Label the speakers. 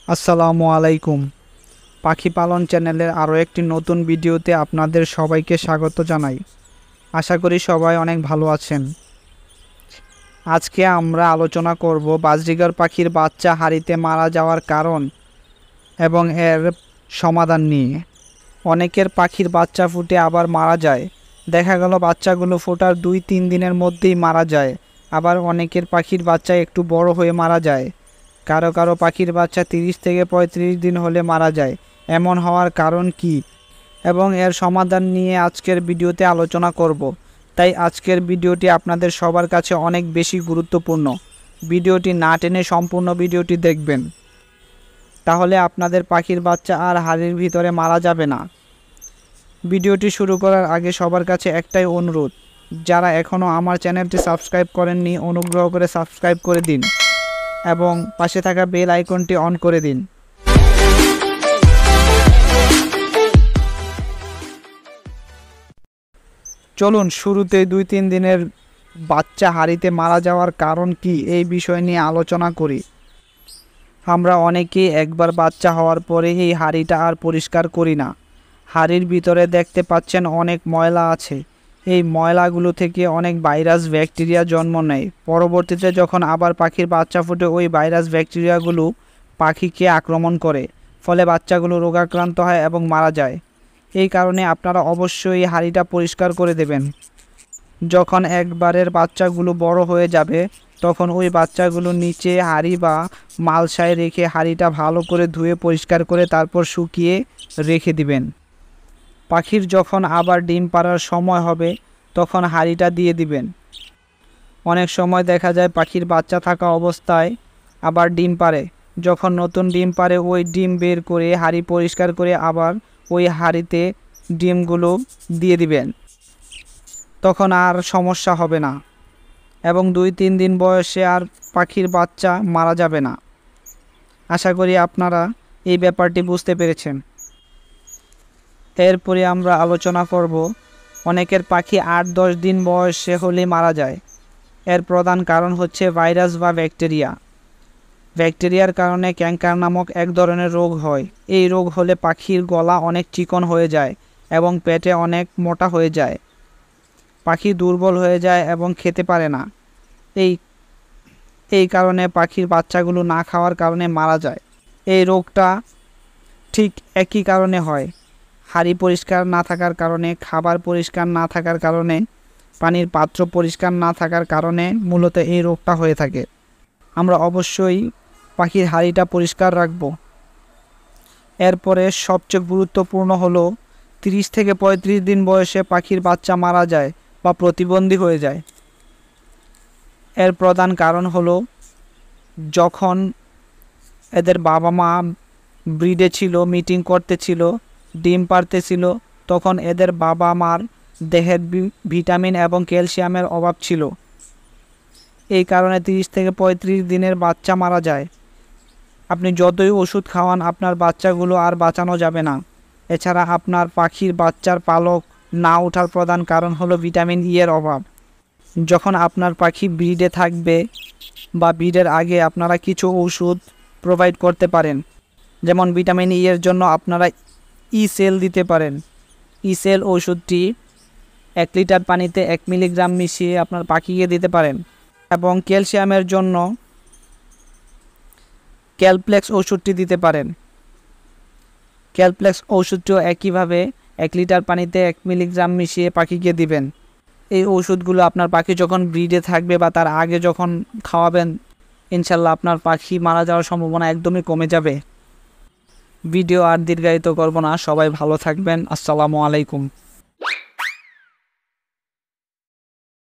Speaker 1: আসসালামু আলাইকুম। পাখি পালন চ্যানেলের আরও একটি নতুন ভিডিওতে আপনাদের সবাইকে স্বাগত জানাই। আশা করি সবাই অনেক ভালো আছেন। আজকে আমরা আলোচনা করব বাজরিগার পাখির বাচ্চা হাঁড়িতে মারা যাওয়ার কারণ এবং এর সমাধান নিয়ে। অনেকের পাখির বাচ্চা ফুটে আবার মারা যায়। দেখা গেল বাচ্চাগুলো ফোটার 2-3 দিনের মধ্যেই মারা যায়। আবার অনেকের পাখির বাচ্চা একটু বড় হয়ে মারা যায়। কারো কারো পাখির বাচ্চা 30 থেকে 35 দিন হলে মারা যায়। এমন হওয়ার কারণ কি এবং এর সমাধান নিয়ে আজকের ভিডিওতে আলোচনা করব। তাই আজকের ভিডিওটি আপনাদের সবার কাছে অনেক বেশি গুরুত্বপূর্ণ। ভিডিওটি না টেনে সম্পূর্ণ ভিডিওটি দেখবেন, তাহলে আপনাদের পাখির বাচ্চা আর হাড়ির ভিতরে মারা যাবে না। ভিডিওটি শুরু করার আগে সবার কাছে একটাই অনুরোধ, যারা এখনও আমার চ্যানেলটি সাবস্ক্রাইব করেননি অনুগ্রহ করে সাবস্ক্রাইব করে দিন এবং পাশে থাকা বেল আইকনটি অন করে দিন। চলুন শুরুতে 2-3 দিনের বাচ্চা হাঁড়িতে মারা যাওয়ার কারণ কি এই বিষয় নিয়ে আলোচনা করি। আমরা অনেকেই একবার বাচ্চা হওয়ার পরে এই হাঁড়িটা আর পরিষ্কার করি না। হাঁড়ির ভিতরে দেখতে পাচ্ছেন অনেক ময়লা আছে। এই ময়লাগুলো থেকে অনেক ভাইরাস ব্যাকটেরিয়া জন্ম নেয়। পরবর্তীতে যখন আবার পাখির বাচ্চা ফুটে ওই ভাইরাস ব্যাকটেরিয়াগুলো পাখিকে আক্রমণ করে, ফলে বাচ্চাগুলো রোগাক্রান্ত হয় এবং মারা যায়। এই কারণে আপনারা অবশ্যই হাঁড়িটা পরিষ্কার করে দেবেন। যখন একবারের বাচ্চাগুলো বড় হয়ে যাবে তখন ওই বাচ্চাগুলো নিচে হাঁড়ি বা মালসায় রেখে হাঁড়িটা ভালো করে ধুয়ে পরিষ্কার করে তারপর শুকিয়ে রেখে দিবেন। পাখির যখন আবার ডিম পাড়ার সময় হবে তখন হাঁড়িটা দিয়ে দিবেন। অনেক সময় দেখা যায় পাখির বাচ্চা থাকা অবস্থায় আবার ডিম পাড়ে। যখন নতুন ডিম পাড়ে ওই ডিম বের করে হাঁড়ি পরিষ্কার করে আবার ওই হাঁড়িতে ডিমগুলো দিয়ে দিবেন। তখন আর সমস্যা হবে না এবং 2-3 দিন বয়সে আর পাখির বাচ্চা মারা যাবে না। আশা করি আপনারা এই ব্যাপারটি বুঝতে পেরেছেন। এরপরে আমরা আলোচনা করব অনেকের পাখি 8-10 দিন বয়সে হলে মারা যায়। এর প্রধান কারণ হচ্ছে ভাইরাস বা ব্যাকটেরিয়া। ব্যাকটেরিয়ার কারণে ক্যাঙ্কার নামক এক ধরনের রোগ হয়। এই রোগ হলে পাখির গলা অনেক চিকন হয়ে যায় এবং পেটে অনেক মোটা হয়ে যায়। পাখি দুর্বল হয়ে যায় এবং খেতে পারে না। এই কারণে পাখির বাচ্চাগুলো না খাওয়ার কারণে মারা যায়। এই রোগটা ঠিক একই কারণে হয়। হাঁড়ি পরিষ্কার না থাকার কারণে, খাবার পরিষ্কার না থাকার কারণে, পানির পাত্র পরিষ্কার না থাকার কারণে মূলত এই রোগটা হয়ে থাকে। আমরা অবশ্যই পাখির হাঁড়িটা পরিষ্কার রাখব। এরপরে সবচেয়ে গুরুত্বপূর্ণ হলো 30 থেকে 35 দিন বয়সে পাখির বাচ্চা মারা যায় বা প্রতিবন্ধী হয়ে যায়। এর প্রধান কারণ হলো যখন এদের বাবা মা ব্রিডে ছিল, মিটিং করতেছিল, ডিম পাড়তেছিল, তখন এদের বাবা মার দেহের ভিটামিন এবং ক্যালসিয়ামের অভাব ছিল। এই কারণে 30 থেকে 35 দিনের বাচ্চা মারা যায়। আপনি যতই ওষুধ খাওয়ান আপনার বাচ্চাগুলো আর বাঁচানো যাবে না। এছাড়া আপনার পাখির বাচ্চার পালক না ওঠার প্রধান কারণ হলো ভিটামিন ই এর অভাব। যখন আপনার পাখি ব্রিডে থাকবে বা ব্রিডের আগে আপনারা কিছু ওষুধ প্রোভাইড করতে পারেন। যেমন ভিটামিন ই এর জন্য আপনারা সেল দিতে পারেন। সেল ওষুধটি 1 লিটার পানিতে 1 মিলিগ্রাম মিশিয়ে আপনার পাখিকে দিতে পারেন। এবং ক্যালসিয়ামের জন্য ক্যালপ্লেক্স ওষুধটি দিতে পারেন। ক্যালপ্লেক্স ওষুধটিও একইভাবে 1 লিটার পানিতে 1 মিলিগ্রাম মিশিয়ে পাখিকে দিবেন। এই ওষুধগুলো আপনার পাখি যখন ব্রিডে থাকবে বা তার আগে যখন খাওয়াবেন, ইনশাল্লাহ আপনার পাখি মারা যাওয়ার সম্ভাবনা একদমই কমে যাবে। ভিডিও আর দীর্ঘায়িত করব না, সবাই ভালো থাকবেন। আসসালামু আলাইকুম।